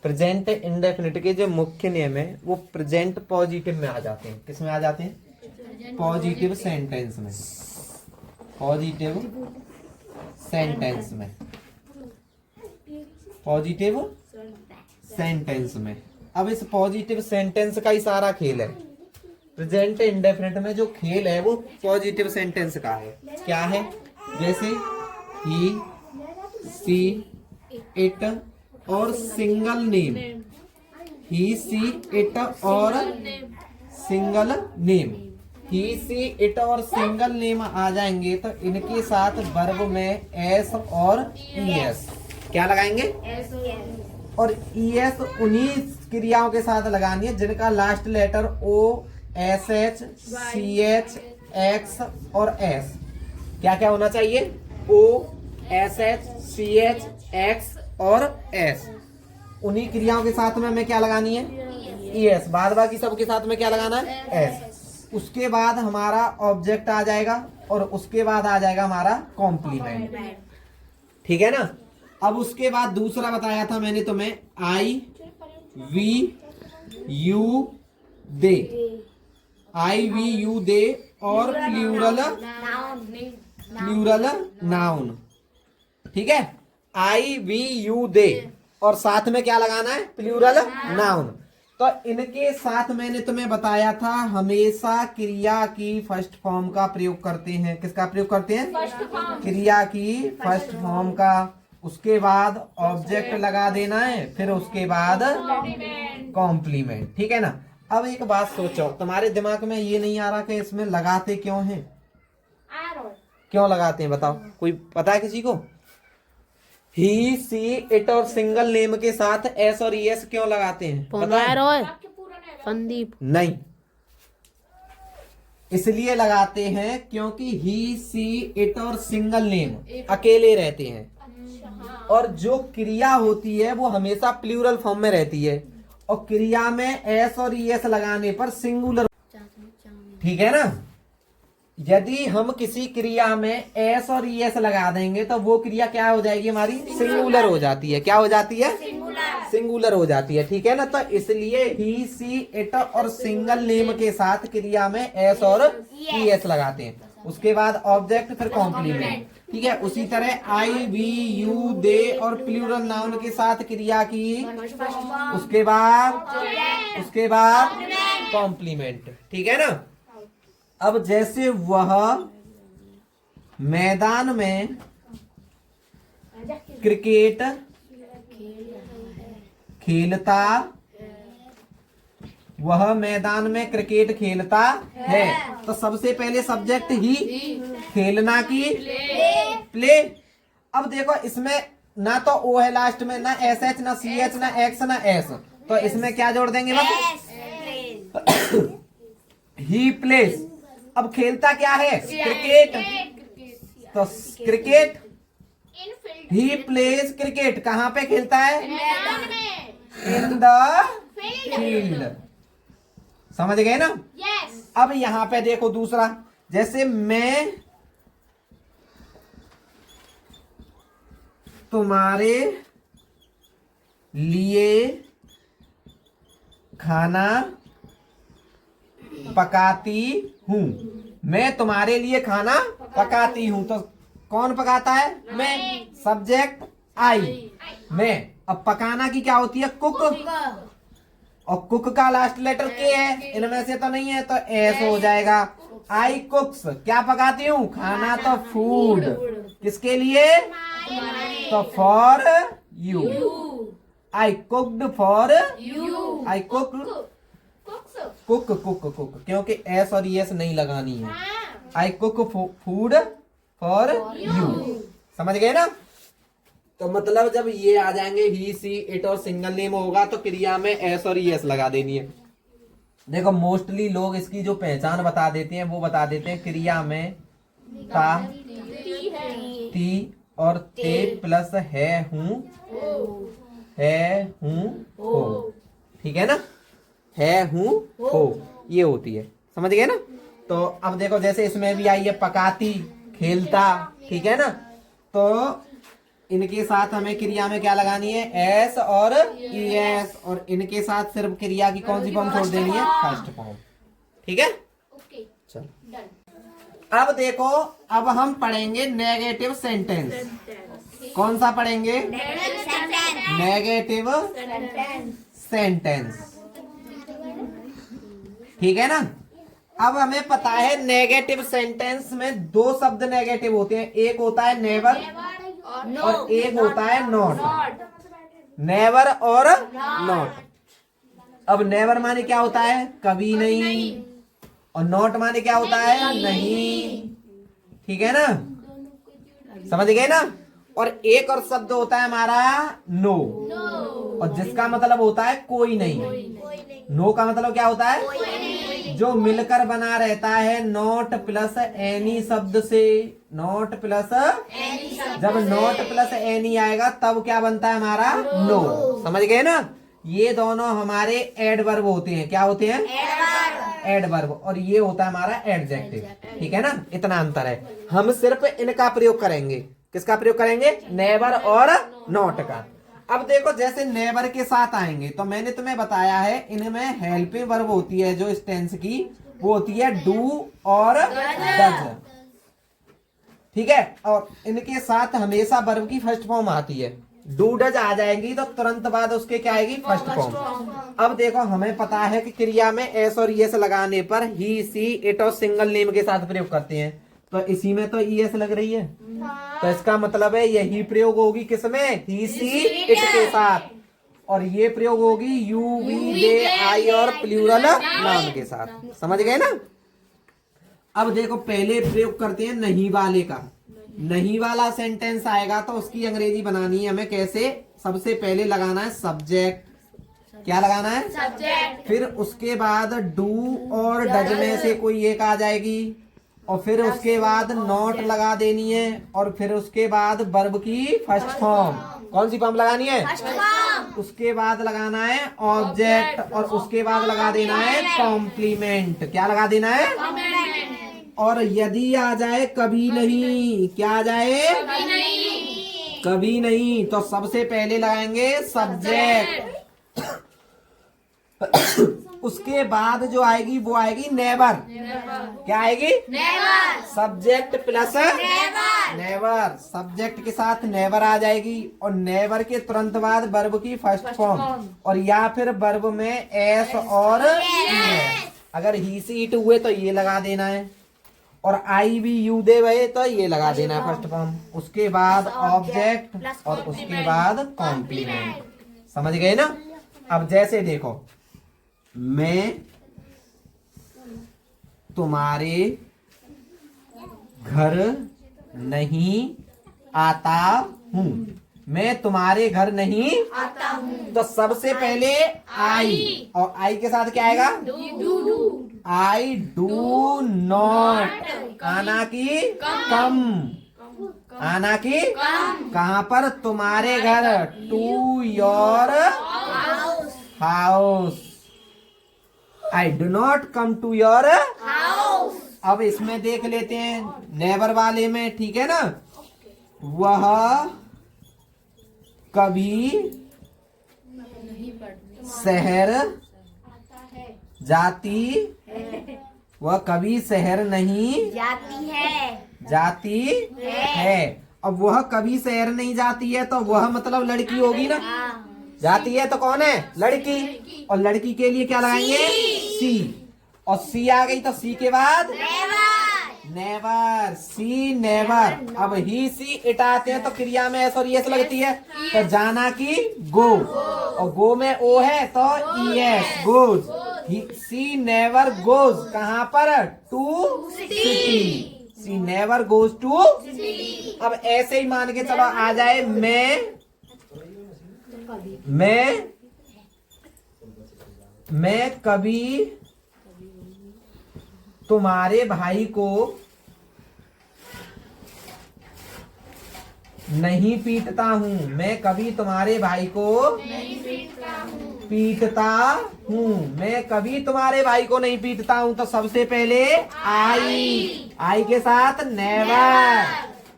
Present indefinite के जो मुख्य नियम है वो प्रेजेंट पॉजिटिव में आ जाते हैं। किस में आ जाते हैं? पॉजिटिव सेंटेंस में। पॉजिटिव सेंटेंस में, पॉजिटिव सेंटेंस में। अब इस पॉजिटिव सेंटेंस का ही सारा खेल है। प्रेजेंट इंडेफिनिट में जो खेल है वो पॉजिटिव सेंटेंस का है। क्या है? जैसे ही, सी, इट और single name. He, she, it और single name. He, she, it और सिंगल नेम आ जाएंगे तो इनके साथ वर्ब में एस और ईएस क्या लगाएंगे? और ईएस उन्हीं क्रियाओं के साथ लगानी है जिनका लास्ट लेटर ओ, एस, एच, सी, एच, एक्स और एस क्या क्या होना चाहिए? ओ, एस, एच, सी, एच, एक्स और एस। उन्हीं क्रियाओं के साथ में हमें क्या लगानी है? ईएस। बाद बाकी सबके साथ में क्या लगाना है? एस। उसके बाद हमारा ऑब्जेक्ट आ जाएगा और उसके बाद आ जाएगा हमारा कॉम्प्लीमेंट। ठीक है ना? अब उसके बाद दूसरा बताया था मैंने तुम्हें, I, we, you, they. I, we, you, they और प्लूरल नाउन। ठीक है? आई, वी, यू, दे और साथ में क्या लगाना है? Plural noun. तो इनके साथ मैंने तुम्हें बताया था हमेशा क्रिया की फर्स्ट फॉर्म का प्रयोग करते हैं। किसका प्रयोग करते हैं? क्रिया की फर्स्ट फॉर्म का। उसके बाद ऑब्जेक्ट लगा देना है, फिर उसके बाद कॉम्प्लीमेंट। ठीक है ना? अब एक बात सोचो, तुम्हारे दिमाग में ये नहीं आ रहा कि इसमें लगाते क्यों हैं? क्यों लगाते हैं बताओ? कोई पता है किसी को? ही, सी, इट और सिंगल नेम के साथ एस और ईएस क्यों लगाते हैं? पता है? संदीप। नहीं, इसलिए लगाते हैं क्योंकि ही, सी, इट और सिंगल नेम अकेले रहते हैं और जो क्रिया होती है वो हमेशा प्लूरल फॉर्म में रहती है और क्रिया में एस और ईएस लगाने पर सिंगुलर। ठीक है ना? यदि हम किसी क्रिया में एस और ईएस लगा देंगे तो वो क्रिया क्या हो जाएगी? हमारी सिंगुलर हो जाती है। क्या हो जाती है? सिंगुलर हो जाती है। ठीक है ना? तो इसलिए ही, सी, इट और सिंगल नेम के साथ क्रिया में एस और ईएस लगाते हैं। उसके बाद ऑब्जेक्ट, फिर कॉम्प्लीमेंट। ठीक है? उसी तरह आई, वी, यू, दे और प्लूरल नाउन के साथ क्रिया की, उसके बाद कॉम्प्लीमेंट। ठीक है ना? अब जैसे वह मैदान में क्रिकेट खेलता, वह मैदान में क्रिकेट खेलता है तो सबसे पहले सब्जेक्ट ही, खेलना की प्ले। अब देखो इसमें ना तो ओ है लास्ट में, ना एस, एच, ना सी, एच, ना एक्स, ना एस, तो इसमें क्या जोड़ देंगे? बस ही प्लेस। अब खेलता क्या है? क्रिकेट। तो क्रिकेट, ही प्लेस क्रिकेट। कहाँ पे खेलता है? In the field. समझ गए ना? अब यहां पे देखो दूसरा, जैसे मैं तुम्हारे लिए खाना पकाती हूं। मैं तुम्हारे लिए खाना पकाती हूं तो कौन पकाता है? मैं। सब्जेक्ट आई, मैं। अब पकाना की क्या होती है? कुक। और कुक का लास्ट लेटर के है, इनमें से तो नहीं है तो एस हो जाएगा। आई कुक्स, क्या पकाती हूँ? खाना। तो फूड किसके लिए? तो for you. I cooked for you. I cook cook cook cook क्योंकि एस और एस नहीं लगानी है। I cook food for you. समझ गए ना? तो मतलब जब ये आ जाएंगे ही, सी, इट और सिंगल नेम होगा तो क्रिया में एस और ईएस लगा देनी है। देखो मोस्टली लोग इसकी जो पहचान बता देते हैं वो बता देते हैं क्रिया में ता, ती और ते प्लस है, हूं, हो। ठीक है ना? है, हूं, हो, ये होती है। समझ गए ना? तो अब देखो जैसे इसमें भी आई है पकाती, खेलता। ठीक है ना? तो इनके साथ हमें क्रिया में क्या लगानी है, एस और ईएस, और इनके साथ सिर्फ क्रिया की कौन सी फॉर्म छोड़ देनी है, फर्स्ट फॉर्म। ठीक है, चलो अब देखो, अब हम पढ़ेंगे नेगेटिव सेंटेंस। कौन सा पढ़ेंगे, नेगेटिव सेंटेंस। ठीक है ना। अब हमें पता है नेगेटिव सेंटेंस में दो शब्द नेगेटिव होते हैं, एक होता है नेवर और एक होता है नॉट। नेवर और नॉट। अब नेवर माने क्या होता है, कभी नहीं, और नॉट माने क्या होता है, नहीं। ठीक है ना, समझ गए ना। और एक और शब्द होता है हमारा नो, और जिसका मतलब होता है कोई नहीं। नो का मतलब क्या होता है, जो मिलकर बना रहता है नॉट प्लस एनी शब्द से। नॉट प्लस, जब नॉट प्लस एनी आएगा तब क्या बनता है हमारा, नो। समझ गए ना। ये दोनों हमारे एडवर्ब होते हैं। क्या होते हैं, एडवर्ब। और ये होता है हमारा एडजेक्टिव। ठीक है ना, इतना अंतर है। हम सिर्फ इनका प्रयोग करेंगे। किसका प्रयोग करेंगे, नेवर और नॉट का। अब देखो, जैसे नेवर के साथ आएंगे तो मैंने तुम्हें बताया है इनमें हेल्पिंग वर्ब होती है जो इस टेंस की, वो होती है डू और डज। ठीक है, और इनके साथ हमेशा वर्ब की फर्स्ट फॉर्म आती है। डू डज आ जाएंगी तो तुरंत बाद उसके क्या आएगी, फर्स्ट फॉर्म। अब देखो, हमें पता है कि क्रिया में एस और ईएस लगाने पर ही, सी, इट और सिंगल नेम के साथ प्रयोग करते हैं। तो इसी में तो ईएस लग रही है, तो इसका मतलब है यही प्रयोग होगी किसमें, ही, सी, इट के साथ। और ये प्रयोग होगी यू, वी, दे, आई और प्लूरल नाउन के साथ। समझ गए ना। अब देखो, पहले प्रयोग करते हैं नहीं वाले का। नहीं वाला सेंटेंस आएगा तो उसकी अंग्रेजी बनानी है हमें कैसे। सबसे पहले लगाना है सब्जेक्ट। क्या लगाना है, सब्जेक्ट। फिर उसके बाद डू और डज में से कोई एक आ जाएगी, और फिर उसके बाद नॉट लगा देनी है, और फिर उसके बाद वर्ब की फर्स्ट फॉर्म। कौन सी फॉर्म लगानी है, फर्स्ट फॉर्म। उसके बाद लगाना है ऑब्जेक्ट, और उसके बाद लगा देना है कॉम्प्लीमेंट। क्या लगा देना है, और यदि आ जाए कभी नहीं, क्या आ जाए, कभी नहीं, कभी नहीं, तो सबसे पहले लगाएंगे सब्जेक्ट। उसके बाद जो आएगी वो आएगी नेवर। क्या आएगी, never. Subject plus never, subject के साथ नेवर आ जाएगी, और नेवर के तुरंत बाद वर्ब की फर्स्ट फॉर्म, और या फिर वर्ब में एस और ईएस। अगर ही, सी, इट हुए तो ये लगा देना है, और आई, वी, यू, दे हुए तो ये लगा देना है फर्स्ट फॉर्म। उसके बाद ऑब्जेक्ट, और उसके बाद कॉम्प्लीमेंट। समझ गए ना। अब जैसे देखो, मैं तुम्हारे घर नहीं आता हूँ। मैं तुम्हारे घर नहीं आता हूँ, तो सबसे पहले आई, और आई के साथ क्या आएगा, आई डू नॉट। आना की कम, आना की कहाँ पर, तुम्हारे घर, to your house. I do not come to your house. अब इसमें देख लेते हैं नेवर वाले में। ठीक है ना, वह कभी शहर जाती, वह कभी शहर नहीं जाती है। अब वह कभी शहर नहीं जाती है तो वह मतलब लड़की होगी ना। जाती है तो कौन है, लड़की। और लड़की के लिए क्या लगाएंगे, सी। और सी आ गई तो सी के बाद नेवर, सी नेवर। अब ही, सी, इट आते हैं तो क्रिया में एस और ईएस लगती है, तो जाना की गो, और गो में ओ है तो ES, goes. She never goes कहाँ पर, to city. She never goes to city. अब ऐसे ही मान के चलो आ जाए, मैं कभी तुम्हारे भाई को नहीं पीटता हूँ। मैं कभी तुम्हारे भाई को पीटता हूँ। मैं कभी तुम्हारे भाई को नहीं पीटता हूँ, तो सबसे पहले आई के साथ नेवर,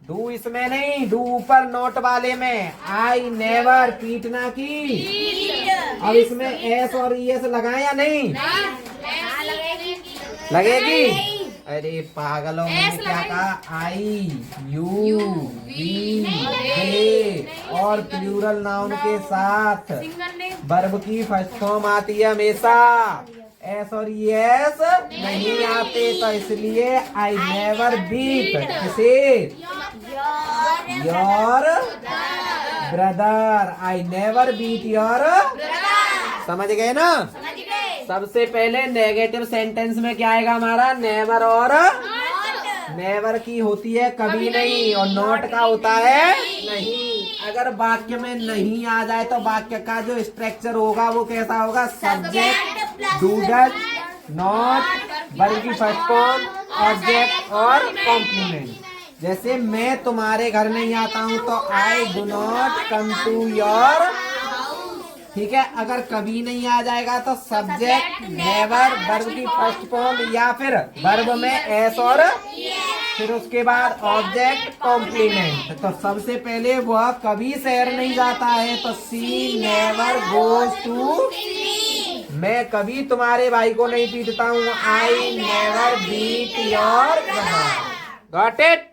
डू इसमें नहीं, डू ऊपर नोट वाले में। आई नेवर, पीटना की। अब इसमें एस और ईएस लगाए या नहीं? लगेगी। अरे पागलों, मैंने क्या कहा? आई यू वी दे और प्लूरल नाउन के साथ वर्ब की फर्स्ट फॉर्म आती है हमेशा। एस और यस नहीं आते, तो इसलिए आई नेवर बीट किसे? Your brother. I never beat your. समझ गए ना? सबसे पहले नेगेटिव सेंटेंस में क्या आएगा हमारा? नेवर और नेवर की होती है कभी नहीं, और नॉट का होता है नहीं। अगर वाक्य में नहीं आ जाए तो वाक्य का जो स्ट्रक्चर होगा वो कैसा होगा? Subject, do does, not, verb की फर्स्ट फॉर्म, ऑब्जेक्ट और कॉम्प्लीमेंट। जैसे मैं तुम्हारे घर नहीं आता हूँ तो I do not come to your. ठीक है, अगर कभी नहीं आ जाएगा तो सब्जेक्ट, नेवर, वर्ब की फर्स्ट फॉर्म या फिर वर्ब में एस और फिर उसके बाद ऑब्जेक्ट, कॉम्प्लीमेंट। तो सबसे पहले वह कभी शहर नहीं जाता है, तो सी नेवर गोज टू। मैं कभी तुम्हारे भाई को नहीं पीटता हूँ, I never beat your brother. Got it?